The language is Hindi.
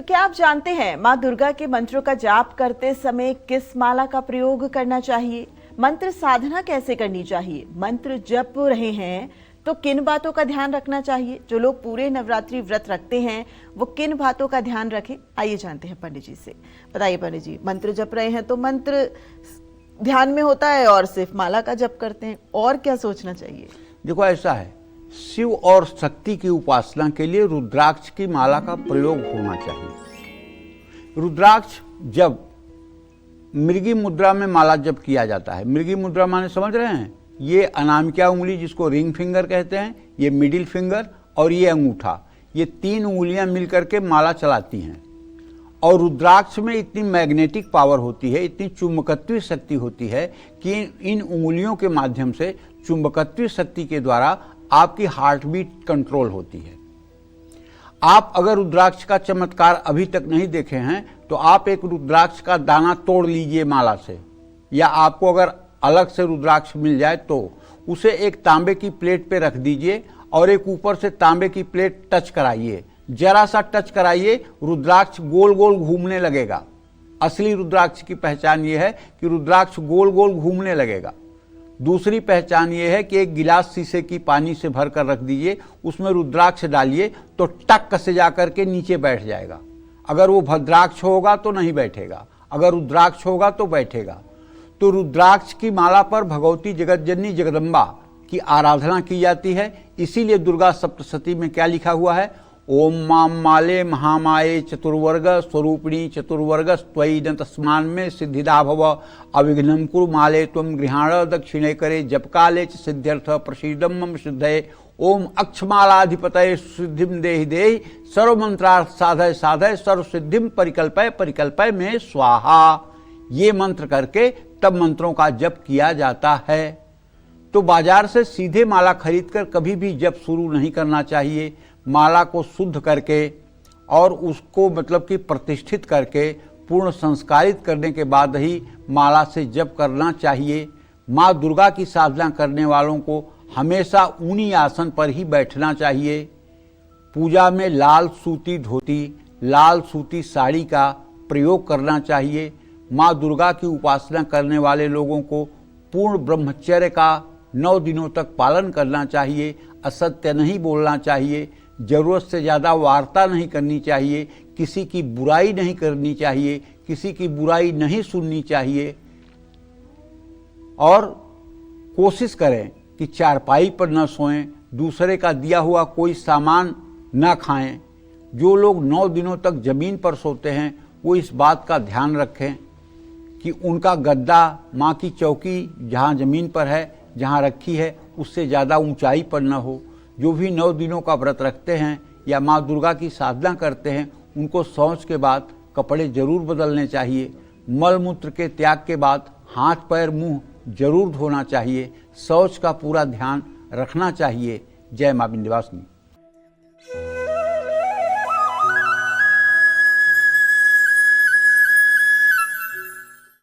क्या आप जानते हैं माँ दुर्गा के मंत्रों का जाप करते समय किस माला का प्रयोग करना चाहिए? मंत्र साधना कैसे करनी चाहिए? मंत्र जप रहे हैं तो किन बातों का ध्यान रखना चाहिए? जो लोग पूरे नवरात्रि व्रत रखते हैं वो किन बातों का ध्यान रखें? आइए जानते हैं पंडित जी से। बताइए पंडित जी, मंत्र जप रहे हैं तो मंत्र ध्यान में होता है और सिर्फ माला का जप करते हैं, और क्या सोचना चाहिए? देखो, ऐसा है, शिव और शक्ति की उपासना के लिए रुद्राक्ष की माला का प्रयोग होना चाहिए। रुद्राक्ष जब मृगी मुद्रा में माला जप किया जाता है, मृगी मुद्रा माने समझ रहे हैं, ये अनामिका उंगली जिसको रिंग फिंगर कहते हैं, ये मिडिल फिंगर और ये अंगूठा, ये तीन उंगलियां मिलकर के माला चलाती हैं। और रुद्राक्ष में इतनी मैग्नेटिक पावर होती है, इतनी चुंबकत्वीय शक्ति होती है कि इन उंगलियों के माध्यम से चुंबकत्वीय शक्ति के द्वारा आपकी हार्ट बीट कंट्रोल होती है। आप अगर रुद्राक्ष का चमत्कार अभी तक नहीं देखे हैं तो आप एक रुद्राक्ष का दाना तोड़ लीजिए माला से, या आपको अगर अलग से रुद्राक्ष मिल जाए तो उसे एक तांबे की प्लेट पे रख दीजिए और एक ऊपर से तांबे की प्लेट टच कराइए, जरा सा टच कराइए, रुद्राक्ष गोल गोल घूमने लगेगा। असली रुद्राक्ष की पहचान यह है कि रुद्राक्ष गोल गोल घूमने लगेगा। दूसरी पहचान यह है कि एक गिलास शीशे की पानी से भर कर रख दीजिए, उसमें रुद्राक्ष डालिए तो टक से जाकर के नीचे बैठ जाएगा। अगर वो भद्राक्ष होगा तो नहीं बैठेगा, अगर रुद्राक्ष होगा तो बैठेगा। तो रुद्राक्ष की माला पर भगवती जगतजननी जगदम्बा की आराधना की जाती है। इसीलिए दुर्गा सप्तशती में क्या लिखा हुआ है? ओम माम माले महामाये चतुर्वर्ग स्वरूपिणी चतुर्वर्ग त्वयि न तस्मान में सिद्धिदा भव अविघ्नं कुरु माले त्वं गृहाण दक्षिणे करे जप काले च सिद्ध्यर्थ प्रसीदं मम सिद्धये ओम अक्षमालाधिपतये सिद्धिं देहि देहि सर्वमंत्रार्थ साधय साधय सर्व सिद्धिं परिकल्पय परिकल्पय में स्वाहा। ये मंत्र करके तब मंत्रों का जप किया जाता है। तो बाजार से सीधे माला खरीदकर कभी भी जप शुरू नहीं करना चाहिए। माला को शुद्ध करके और उसको मतलब कि प्रतिष्ठित करके पूर्ण संस्कारित करने के बाद ही माला से जप करना चाहिए। माँ दुर्गा की साधना करने वालों को हमेशा ऊनी आसन पर ही बैठना चाहिए। पूजा में लाल सूती धोती, लाल सूती साड़ी का प्रयोग करना चाहिए। माँ दुर्गा की उपासना करने वाले लोगों को पूर्ण ब्रह्मचर्य का 9 दिनों तक पालन करना चाहिए। असत्य नहीं बोलना चाहिए, जरूरत से ज़्यादा वार्ता नहीं करनी चाहिए, किसी की बुराई नहीं करनी चाहिए, किसी की बुराई नहीं सुननी चाहिए। और कोशिश करें कि चारपाई पर न सोएं, दूसरे का दिया हुआ कोई सामान न खाएं। जो लोग 9 दिनों तक ज़मीन पर सोते हैं वो इस बात का ध्यान रखें कि उनका गद्दा माँ की चौकी जहाँ ज़मीन पर है, जहाँ रखी है, उससे ज़्यादा ऊंचाई पर न हो। जो भी 9 दिनों का व्रत रखते हैं या माँ दुर्गा की साधना करते हैं उनको शौच के बाद कपड़े जरूर बदलने चाहिए। मल मूत्र के त्याग के बाद हाथ पैर मुंह जरूर धोना चाहिए। शौच का पूरा ध्यान रखना चाहिए। जय माँ विंध्यवासिनी।